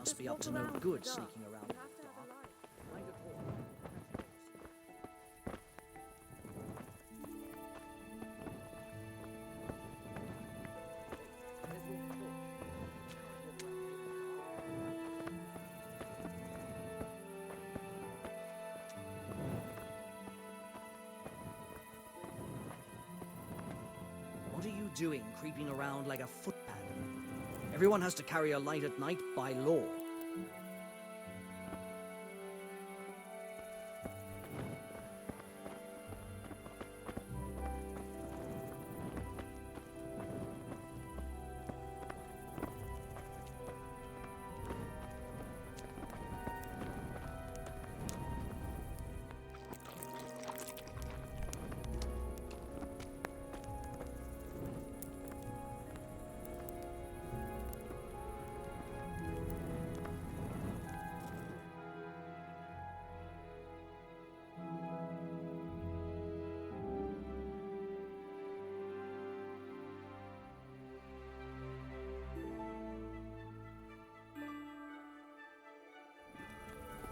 must be up to no good sneaking around in the dark. Find a horse. What are you doing, creeping around like a footpad? Everyone has to carry a light at night by law.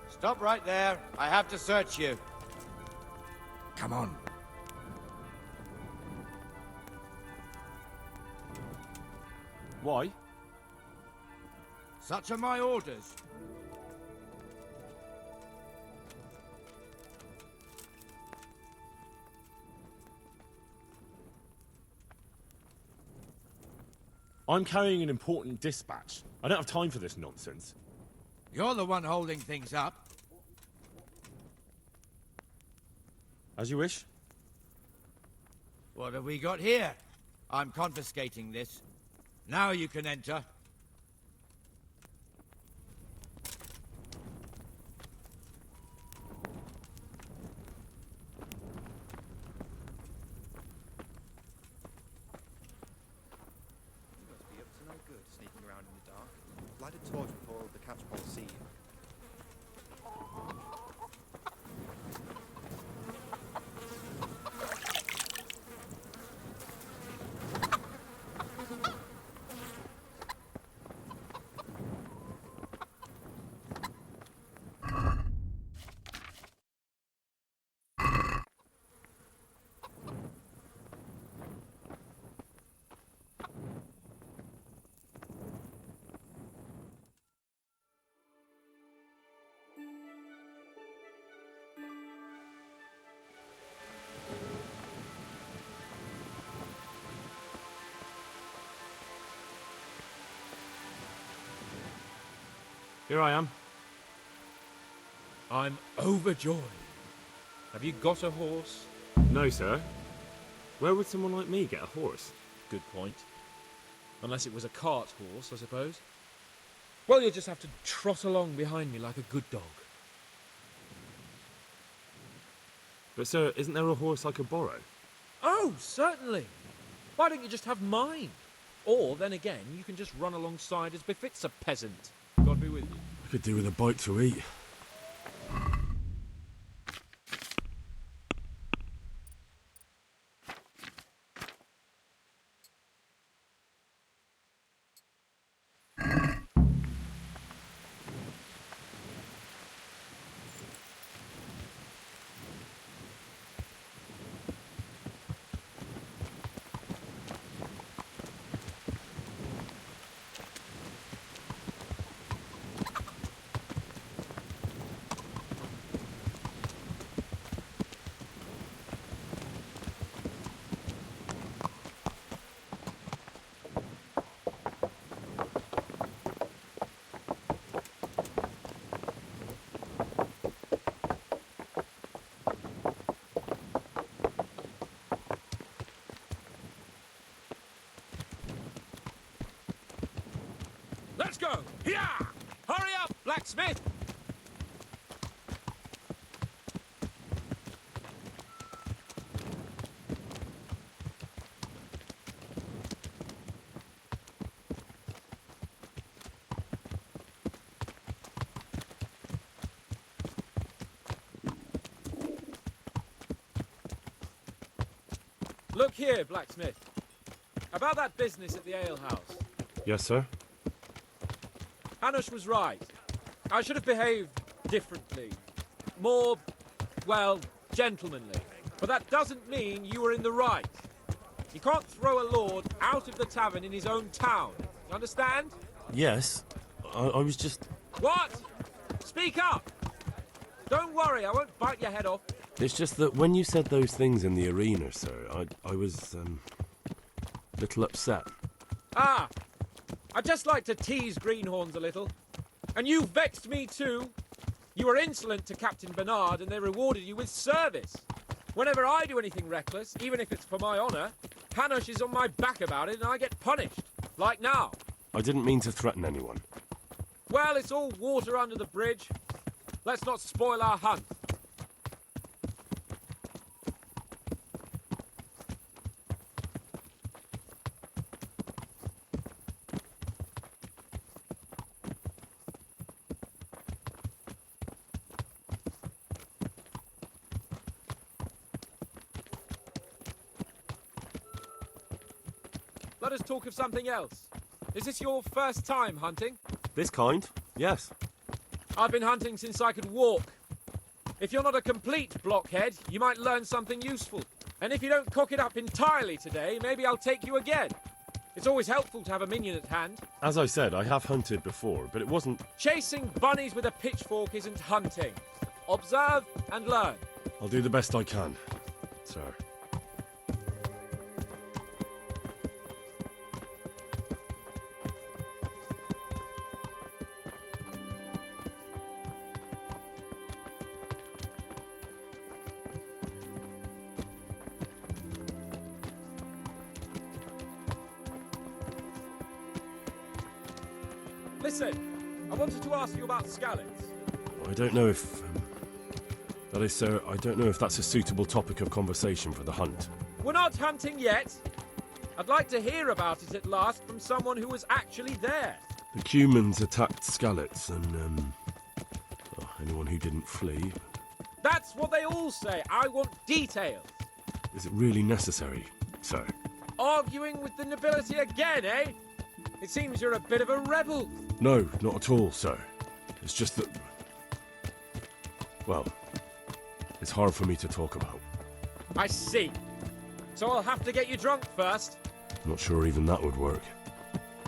Stop right there. I have to search you. Come on. Why? Such are my orders. I'm carrying an important dispatch. I don't have time for this nonsense. You're the one holding things up. As you wish. What have we got here? I'm confiscating this. Now you can enter. You must be up to no good, sneaking around in the dark. Light a torch before the Capon see you. Here I am. I'm overjoyed. Have you got a horse? No, sir. Where would someone like me get a horse? Good point. Unless it was a cart horse, I suppose. Well, you'll just have to trot along behind me like a good dog. But, sir, isn't there a horse I could borrow? Oh, certainly. Why don't you just have mine? Or, then again, you can just run alongside as befits a peasant. God be with you. I could do with a bite to eat. Let's go! Yeah! Hurry up, blacksmith! Look here, blacksmith. About that business at the alehouse. Yes, sir. Hanush was right. I should have behaved differently. More, well, gentlemanly. But that doesn't mean you were in the right. You can't throw a lord out of the tavern in his own town. You understand? Yes. I was just... What? Speak up! Don't worry, I won't bite your head off. It's just that when you said those things in the arena, sir, I was, a little upset. Ah! I just like to tease greenhorns a little. And you vexed me too. You were insolent to Captain Bernard and they rewarded you with service. Whenever I do anything reckless, even if it's for my honour, Hanush is on my back about it and I get punished. Like now. I didn't mean to threaten anyone. Well, it's all water under the bridge. Let's not spoil our hunt. Let us talk of something else. Is this your first time hunting? This kind? Yes. I've been hunting since I could walk. If you're not a complete blockhead, you might learn something useful. And if you don't cock it up entirely today, maybe I'll take you again. It's always helpful to have a minion at hand. As I said, I have hunted before, but it wasn't... Chasing bunnies with a pitchfork isn't hunting. Observe and learn. I'll do the best I can, sir. Listen, I wanted to ask you about scallops. I don't know if... that is, sir, I don't know if that's a suitable topic of conversation for the hunt. We're not hunting yet. I'd like to hear about it at last from someone who was actually there. The Cumans attacked Scallots and, anyone who didn't flee. That's what they all say. I want details. Is it really necessary, sir? Arguing with the nobility again, eh? It seems you're a bit of a rebel. No, not at all, sir. It's just that... well, it's hard for me to talk about. I see. So I'll have to get you drunk first. Not sure even that would work.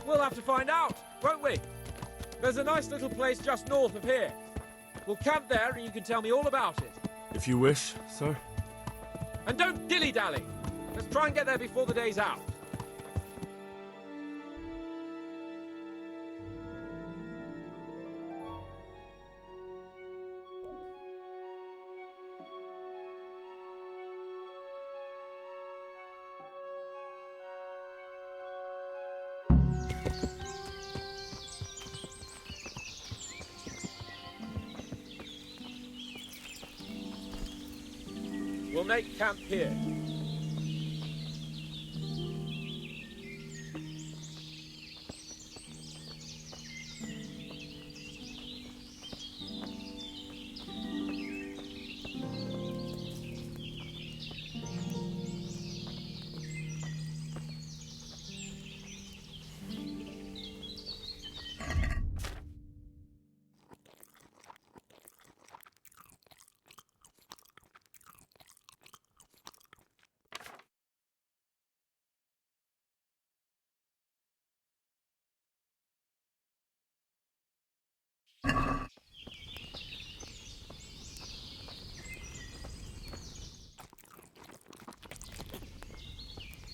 We'll have to find out, won't we? There's a nice little place just north of here. We'll camp there and you can tell me all about it. If you wish, sir. And don't dilly-dally. Let's try and get there before the day's out. We'll make camp here.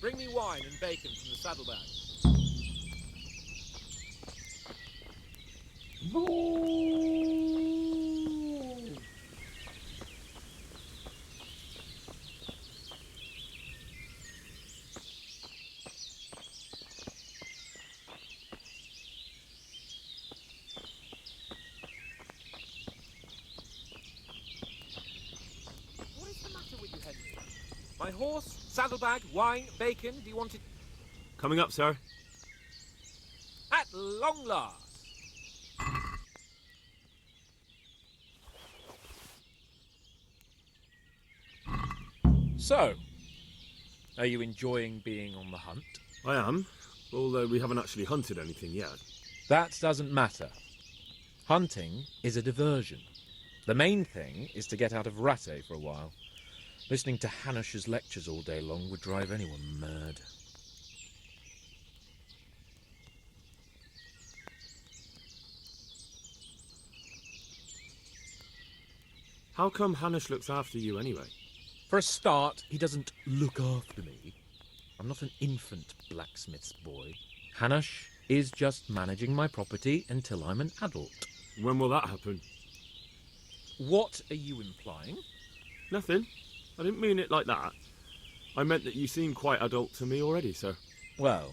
Bring me wine and bacon from the saddlebag. What is the matter with you, Henry? My horse, saddlebag, wine, bacon, do you want it? Coming up, sir. At long last. So, are you enjoying being on the hunt? I am, although we haven't actually hunted anything yet. That doesn't matter. Hunting is a diversion. The main thing is to get out of Rattay for a while. Listening to Hanush's lectures all day long would drive anyone mad. How come Hanush looks after you anyway? For a start, he doesn't look after me. I'm not an infant blacksmith's boy. Hanush is just managing my property until I'm an adult. When will that happen? What are you implying? Nothing. I didn't mean it like that. I meant that you seem quite adult to me already, sir. Well,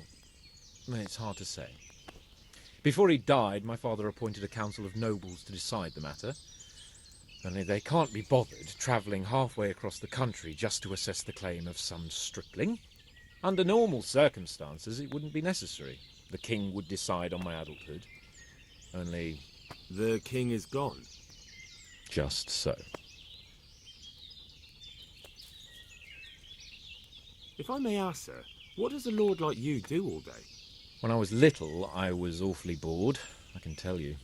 it's hard to say. Before he died, my father appointed a council of nobles to decide the matter. Only they can't be bothered travelling halfway across the country just to assess the claim of some stripling. Under normal circumstances, it wouldn't be necessary. The king would decide on my adulthood. Only... The king is gone. just so. If I may ask, sir, what does a lord like you do all day? When I was little, I was awfully bored, I can tell you.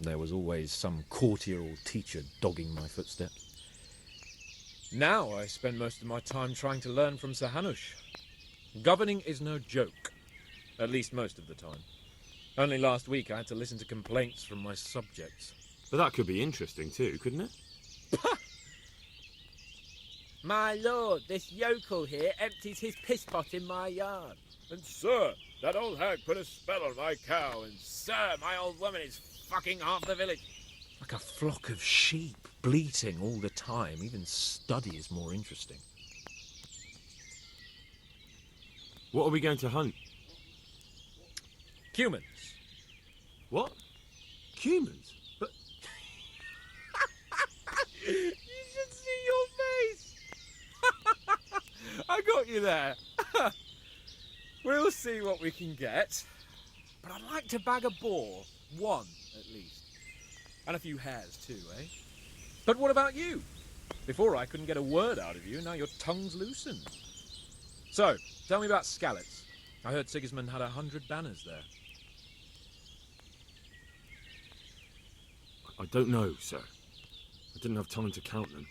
There was always some courtier or teacher dogging my footsteps. Now I spend most of my time trying to learn from Sir Hanush. Governing is no joke, at least most of the time. Only last week I had to listen to complaints from my subjects. But that could be interesting too, couldn't it? My lord, this yokel here empties his piss pot in my yard. And sir, that old hag put a spell on my cow, and Sir, my old woman is fucking half the village. like a flock of sheep, bleating all the time. Even study is more interesting. What are we going to hunt? Humans. What? Humans? But You should see your face. I got you there. We'll see what we can get. But I'd like to bag a boar. One, at least. And a few hares too, eh? But what about you? Before I couldn't get a word out of you, now your tongue's loosened. So, tell me about Skalitz. I heard Sigismund had 100 banners there. I don't know, sir. I didn't have time to count them.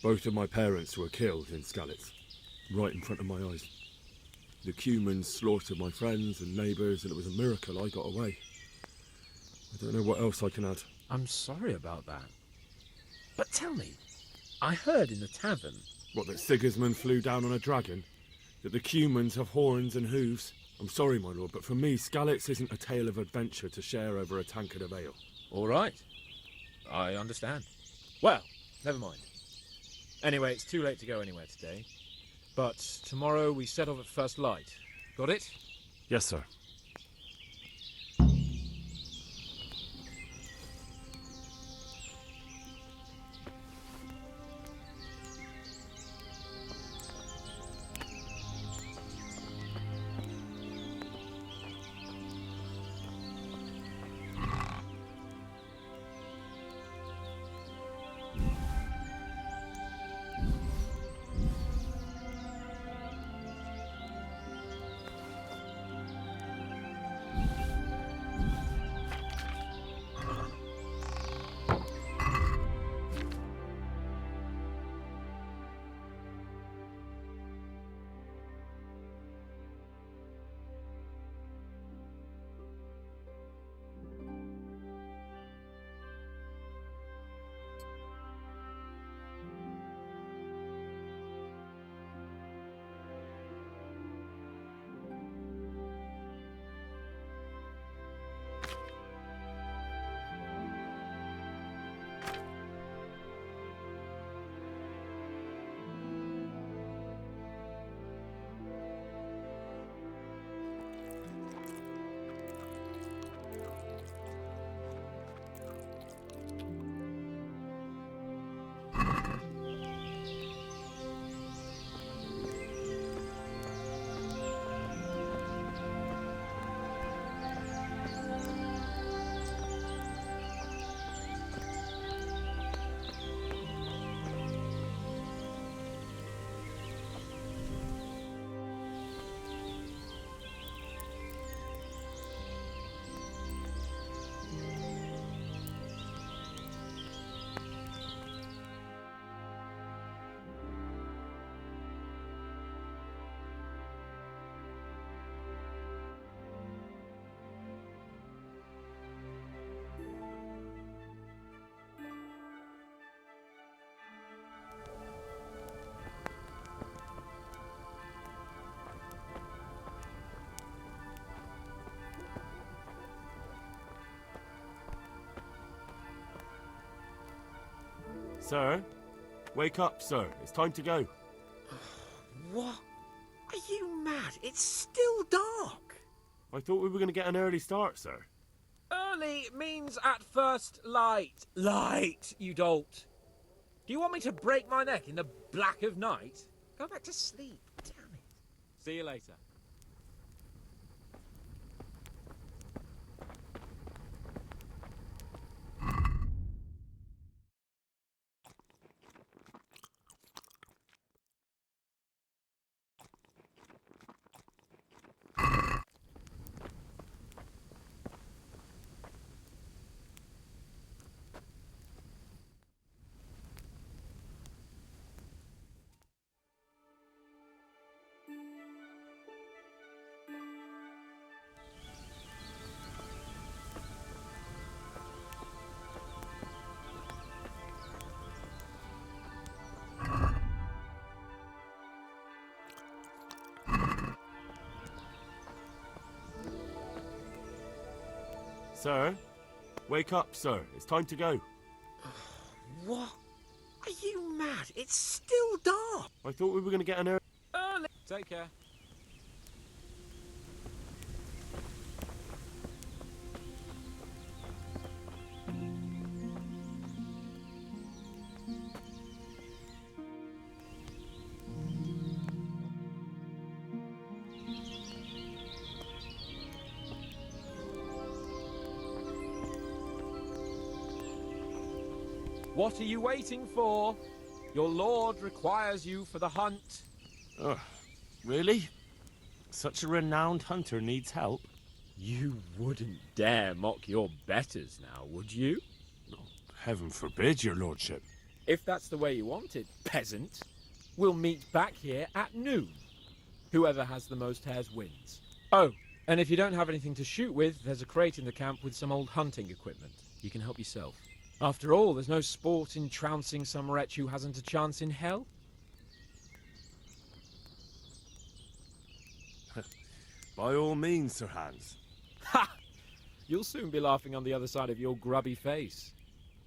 Both of my parents were killed in Skalitz, right in front of my eyes. The Cumans slaughtered my friends and neighbours, and it was a miracle I got away. I don't know what else I can add. I'm sorry about that. But tell me, I heard in the tavern... What, that Sigismund flew down on a dragon? That the Cumans have horns and hooves? I'm sorry, my lord, but for me, Skalitz isn't a tale of adventure to share over a tankard of ale. All right. I understand. Well, never mind. Anyway, it's too late to go anywhere today. But tomorrow we set off at first light. Got it? Yes, sir. Sir? Wake up, sir. It's time to go. What? Are you mad? It's still dark. I thought we were going to get an early start, sir. Early means at first light. Light, you dolt. Do you want me to break my neck in the black of night? Go back to sleep. Damn it. See you later. Sir? Wake up, sir. It's time to go. What? Are you mad? It's still dark. I thought we were going to get an early... Early. Take care. What are you waiting for? Your lord requires you for the hunt. Ugh, really? Such a renowned hunter needs help? You wouldn't dare mock your betters now, would you? Heaven forbid, your lordship. If that's the way you want it, peasant, we'll meet back here at noon. Whoever has the most hares wins. Oh, and if you don't have anything to shoot with, there's a crate in the camp with some old hunting equipment. You can help yourself. After all, there's no sport in trouncing some wretch who hasn't a chance in hell. By all means, Sir Hans. Ha! You'll soon be laughing on the other side of your grubby face.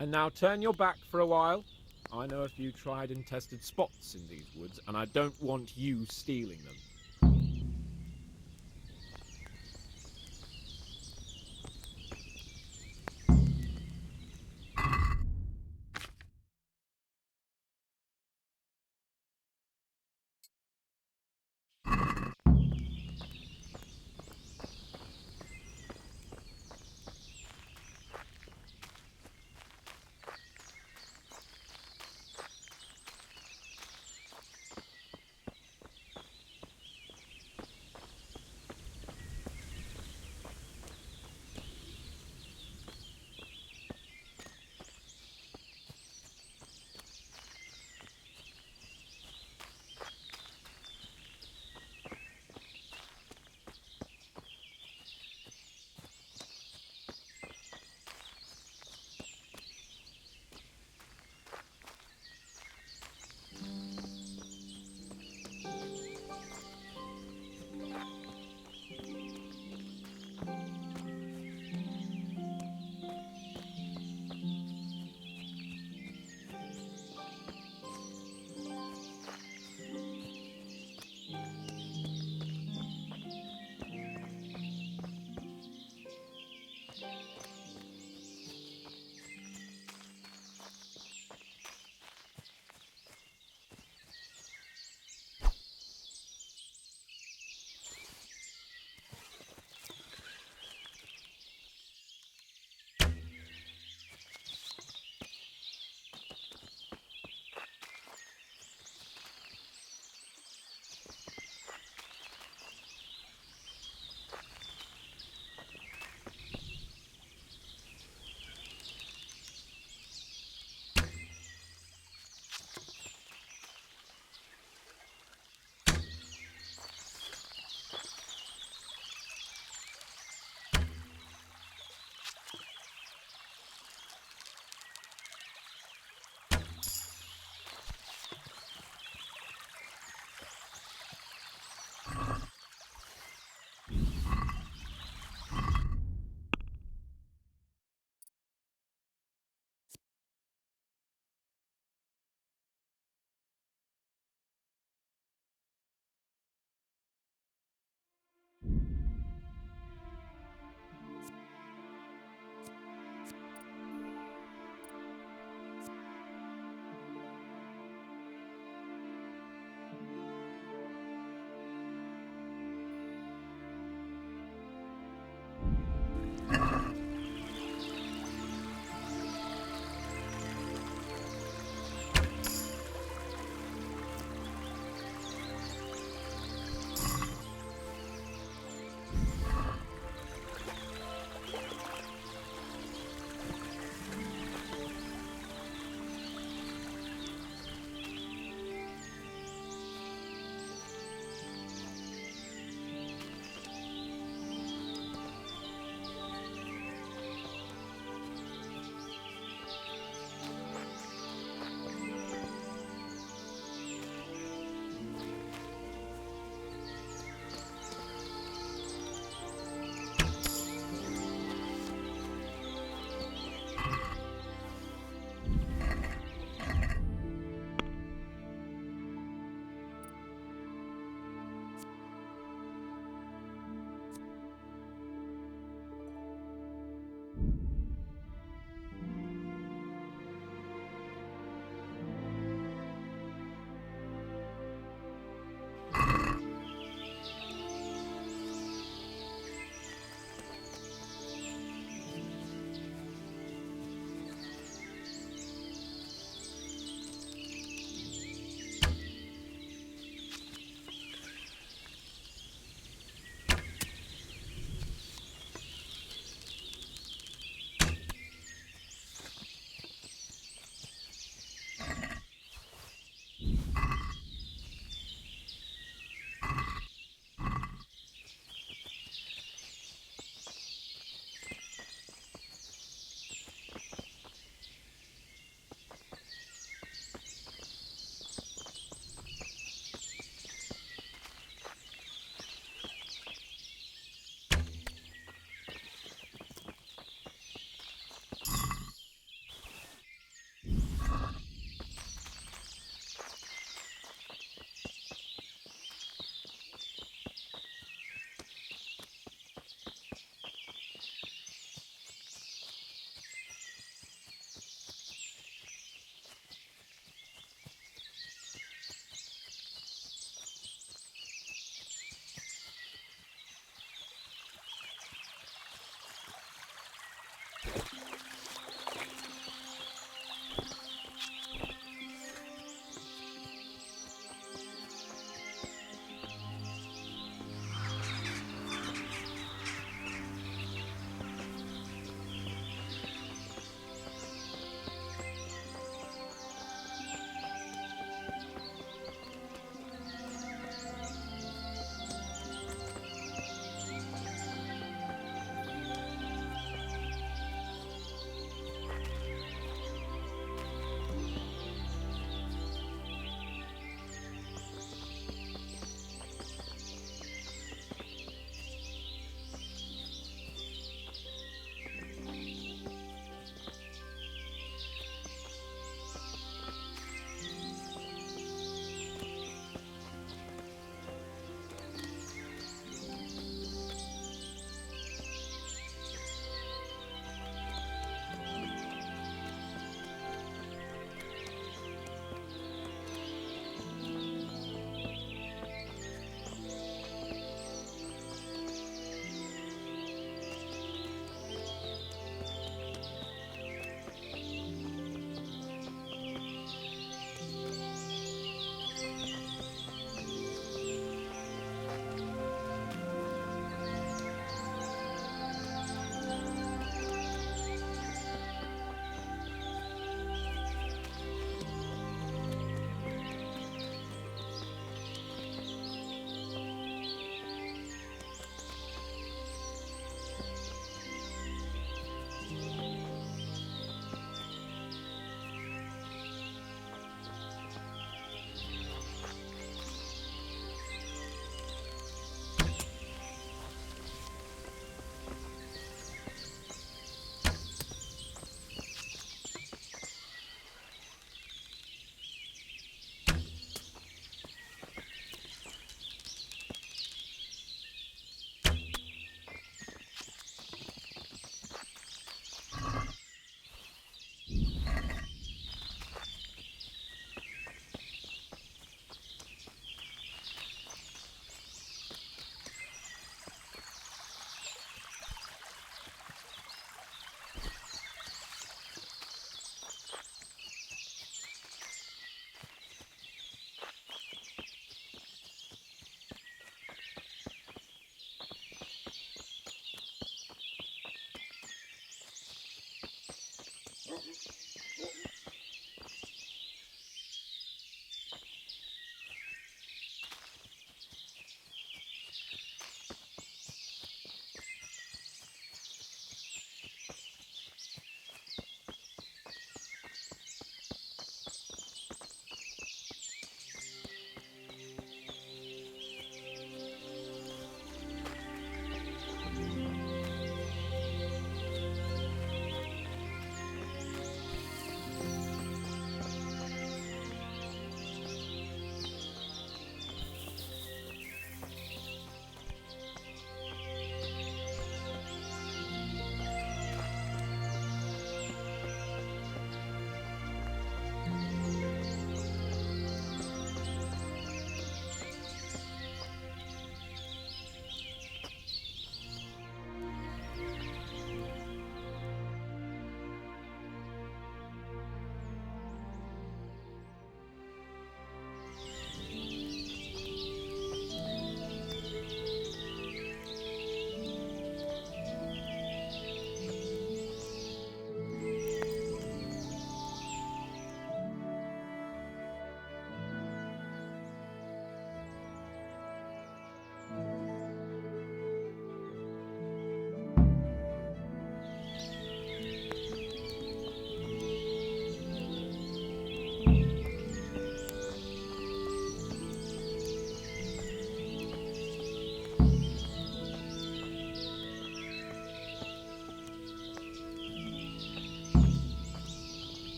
And now turn your back for a while. I know a few tried and tested spots in these woods, and I don't want you stealing them.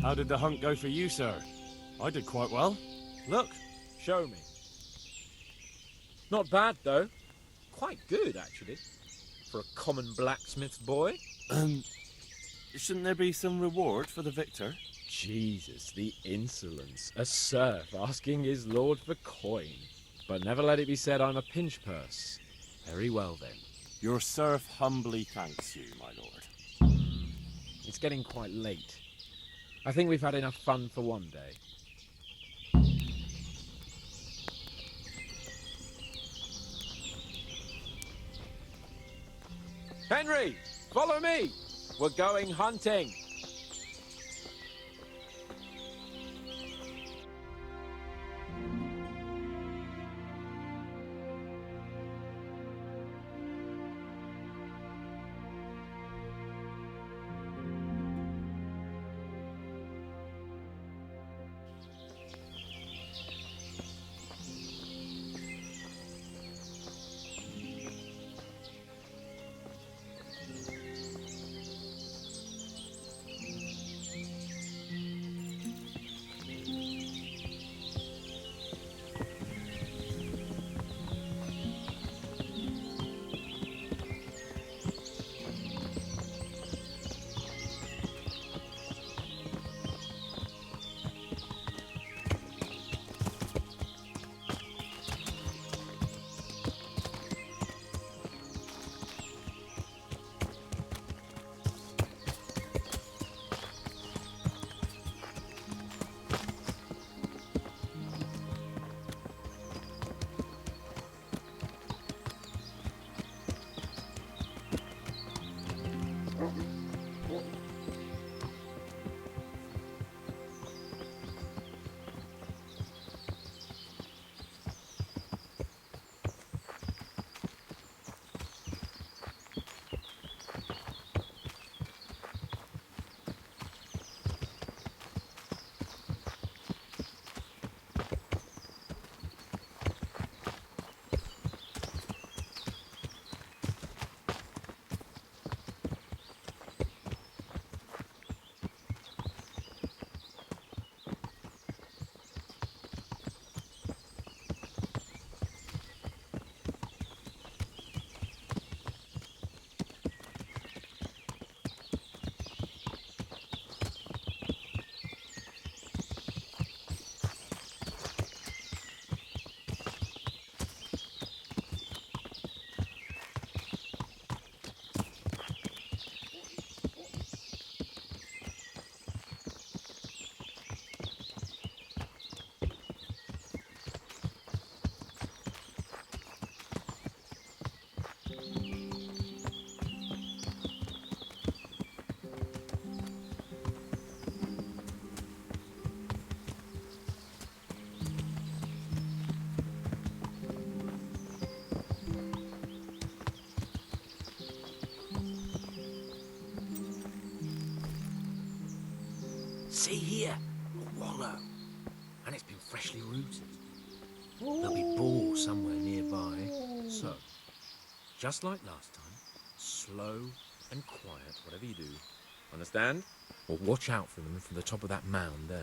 How did the hunt go for you, sir? I did quite well. Look. Show me. Not bad, though. Quite good, actually. For a common blacksmith's boy. Shouldn't there be some reward for the victor? Jesus, the insolence. A serf asking his lord for coin. But never let it be said I'm a pinch purse. Very well, then. Your serf humbly thanks you, my lord. It's getting quite late. I think we've had enough fun for one day. Henry, follow me. We're going hunting. See here, a wallow. And it's been freshly rooted. There'll be boar somewhere nearby. So, just like last time, slow and quiet, whatever you do. Understand? Or watch out for them from the top of that mound there.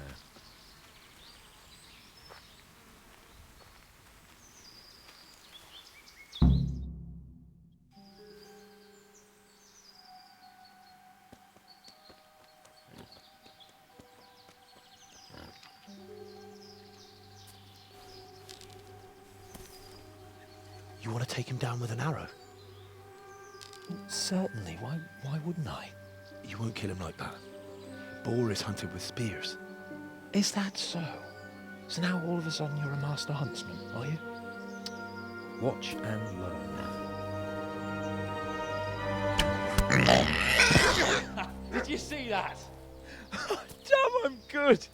You want to take him down with an arrow? Certainly. Why wouldn't I? You won't kill him like that. Boar is hunted with spears. Is that so? So now all of a sudden you're a master huntsman, are you? Watch and learn. Did you see that? Damn, I'm good.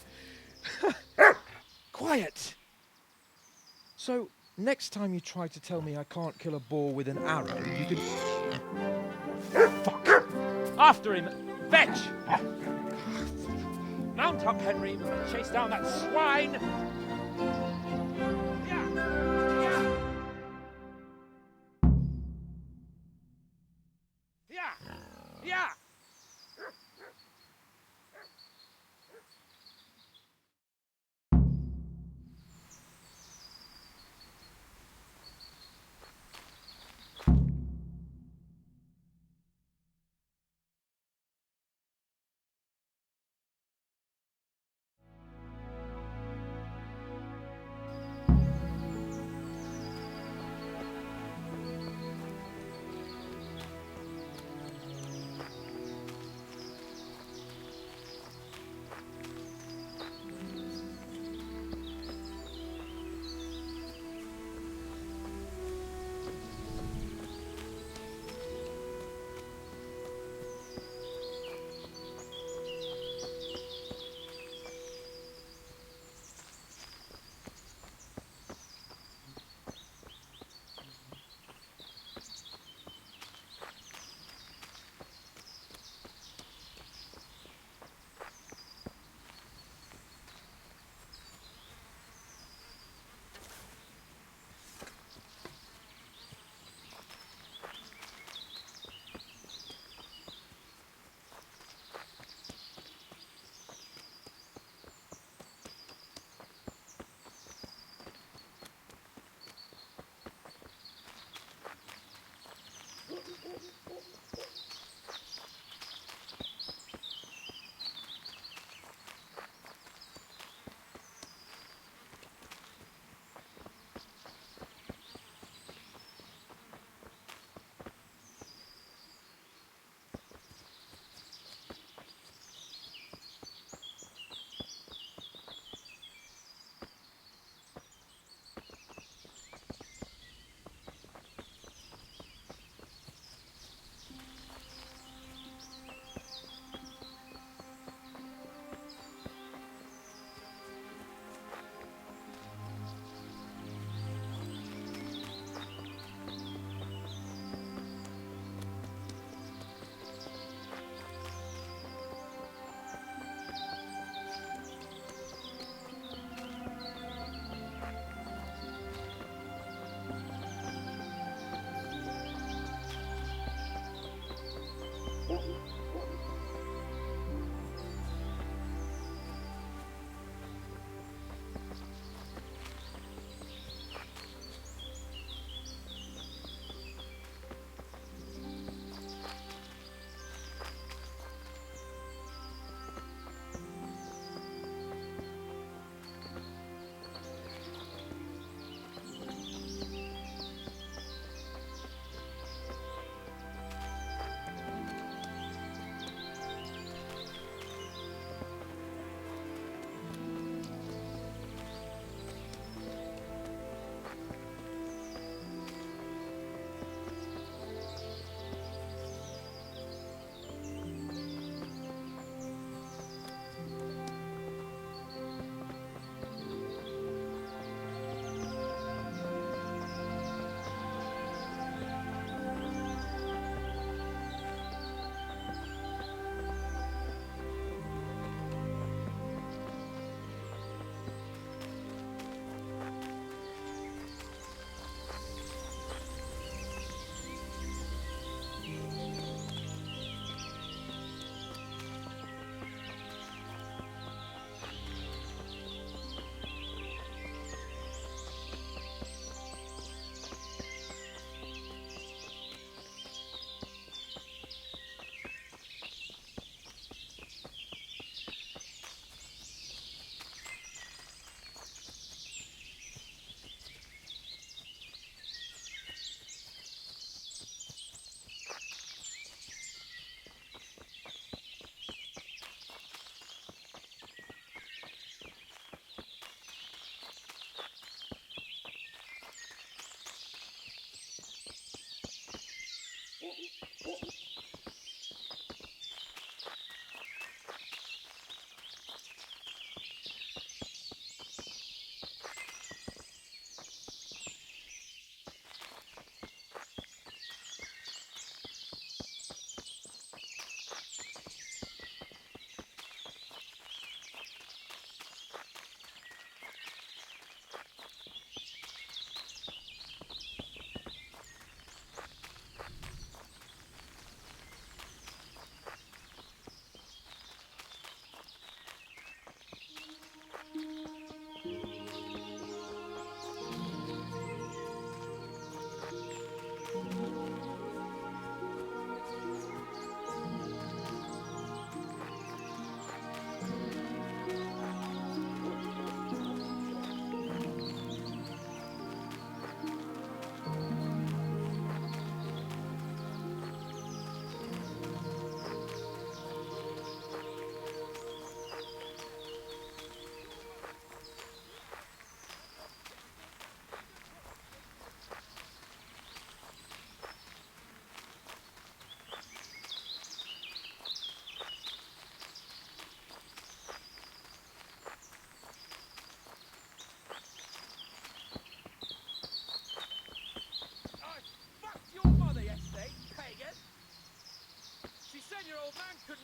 Quiet. So, next time you try to tell me I can't kill a boar with an arrow, you can... Fuck. After him! Fetch! Mount up, Henry. We're going to chase down that swine!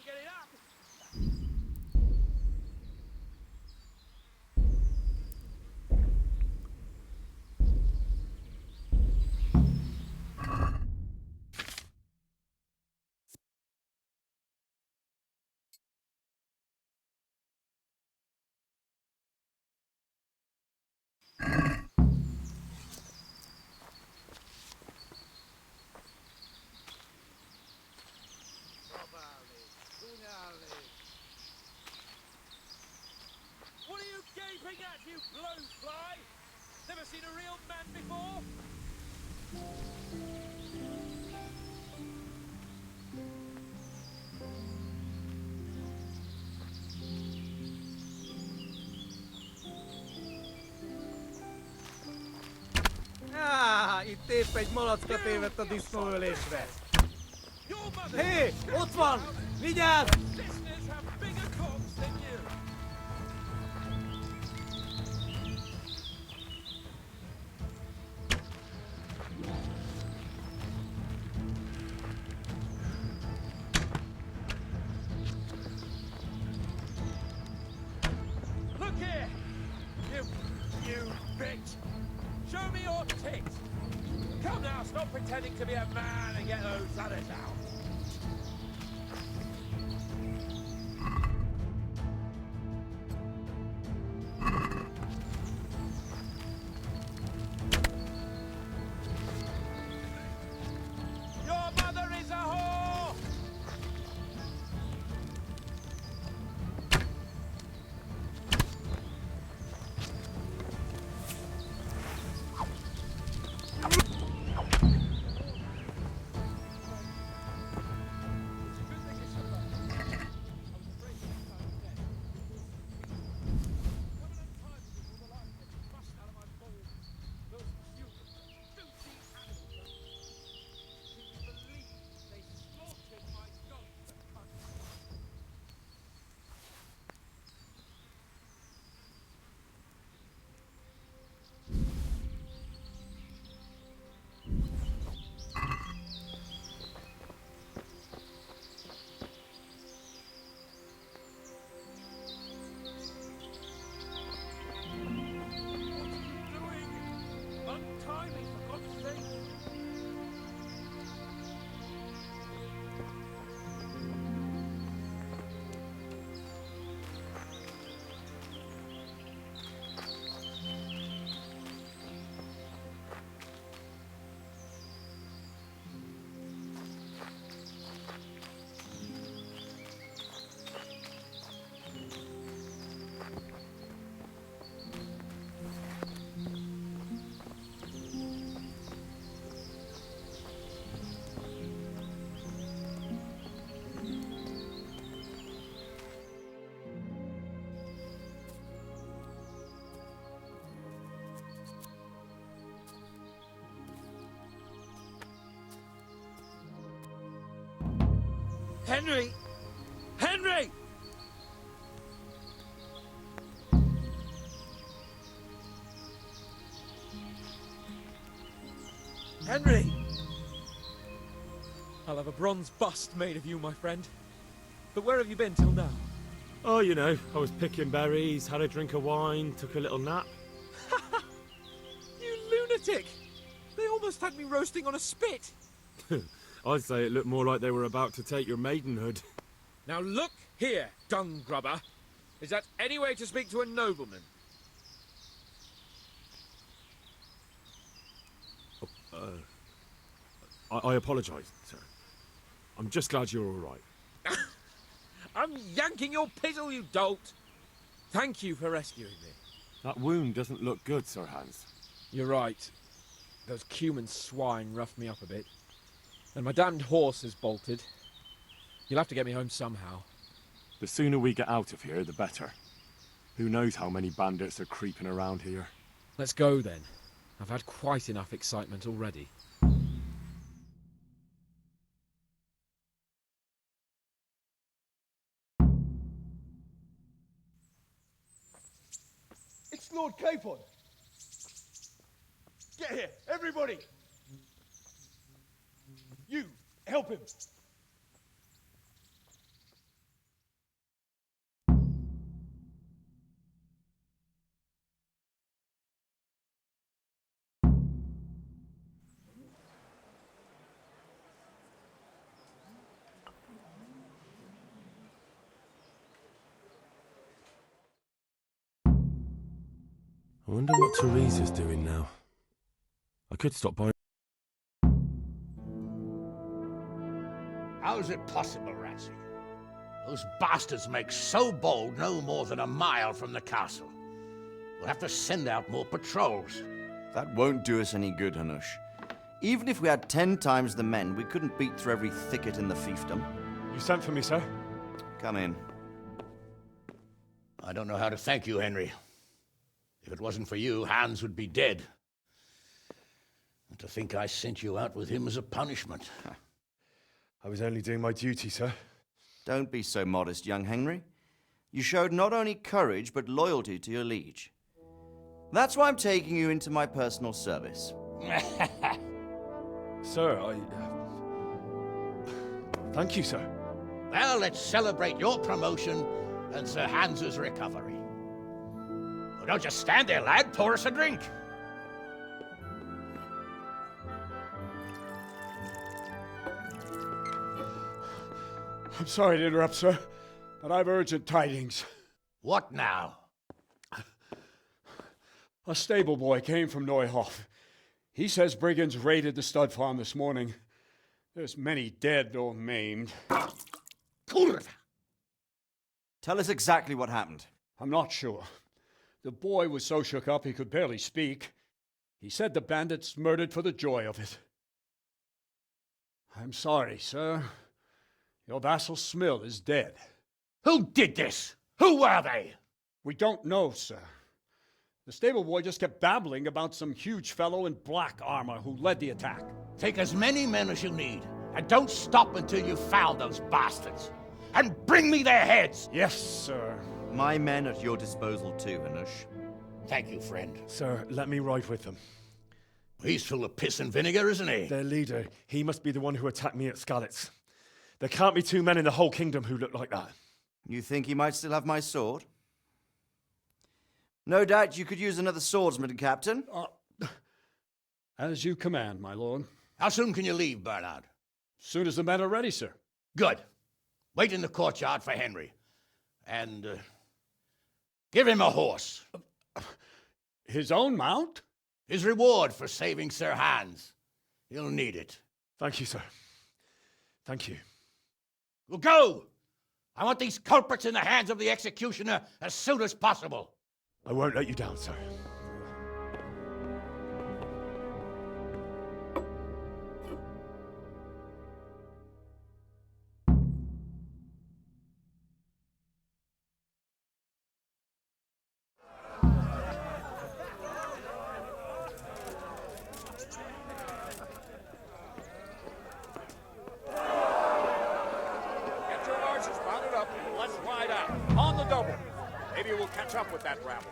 getting up. What are you gaping at, you blowfly? Never seen a real man before? Itt épp egy malackot évett a disznóölésre. Your mother! Hé, ott van! Vigyázz! Listeners have bigger cocks than you! Look here! You bitch! Show me your tits! Come now, stop pretending to be a man and get those others out! Your mother is a whore! Henry! Henry! Henry! I'll have a bronze bust made of you, my friend. But where have you been till now? Oh, you know, I was picking berries, had a drink of wine, took a little nap. You lunatic! They almost had me roasting on a spit! I'd say it looked more like they were about to take your maidenhood. Now look here, dung grubber. Is that any way to speak to a nobleman? I apologise, sir. I'm just glad you're all right. I'm yanking your pizzle, you dolt! Thank you for rescuing me. That wound doesn't look good, Sir Hans. You're right. Those Cuman swine roughed me up a bit. And my damned horse has bolted. You'll have to get me home somehow. The sooner we get out of here, the better. Who knows how many bandits are creeping around here. Let's go then. I've had quite enough excitement already. It's Lord Capon! Get here, everybody! You, help him! I wonder what Teresa's doing now. I could stop by. How is it possible, Ratsing? Those bastards make so bold no more than a mile from the castle. We'll have to send out more patrols. That won't do us any good, Hanush. Even if we had 10 times the men, we couldn't beat through every thicket in the fiefdom. You sent for me, sir? Come in. I don't know how to thank you, Henry. If it wasn't for you, Hans would be dead. And to think I sent you out with him as a punishment. I was only doing my duty, sir. Don't be so modest, young Henry. You showed not only courage, but loyalty to your liege. That's why I'm taking you into my personal service. Sir, thank you, sir. Well, let's celebrate your promotion and Sir Hans's recovery. Well, don't just stand there, lad. Pour us a drink. I'm sorry to interrupt, sir, but I've urgent tidings. What now? A stable boy came from Neuhof. He says brigands raided the stud farm this morning. There's many dead or maimed. Tell us exactly what happened. I'm not sure. The boy was so shook up he could barely speak. He said the bandits murdered for the joy of it. I'm sorry, sir. Your vassal Smill is dead. Who did this? Who were they? We don't know, sir. The stable boy just kept babbling about some huge fellow in black armor who led the attack. Take as many men as you need, and don't stop until you've found those bastards. And bring me their heads! Yes, sir. My men at your disposal too, Hanush. Thank you, friend. Sir, let me ride with them. He's full of piss and vinegar, isn't he? Their leader, he must be the one who attacked me at Skalitz. There can't be two men in the whole kingdom who look like that. You think he might still have my sword? No doubt you could use another swordsman, Captain. As you command, my lord. How soon can you leave, Bernard? Soon as the men are ready, sir. Good. Wait in the courtyard for Henry. And give him a horse. His own mount? His reward for saving Sir Hans. He'll need it. Thank you, sir. Thank you. Well, go! I want these culprits in the hands of the executioner as soon as possible. I won't let you down, sir. Get your horses mounted up and let's ride out. On the double. Maybe we'll catch up with that rabble.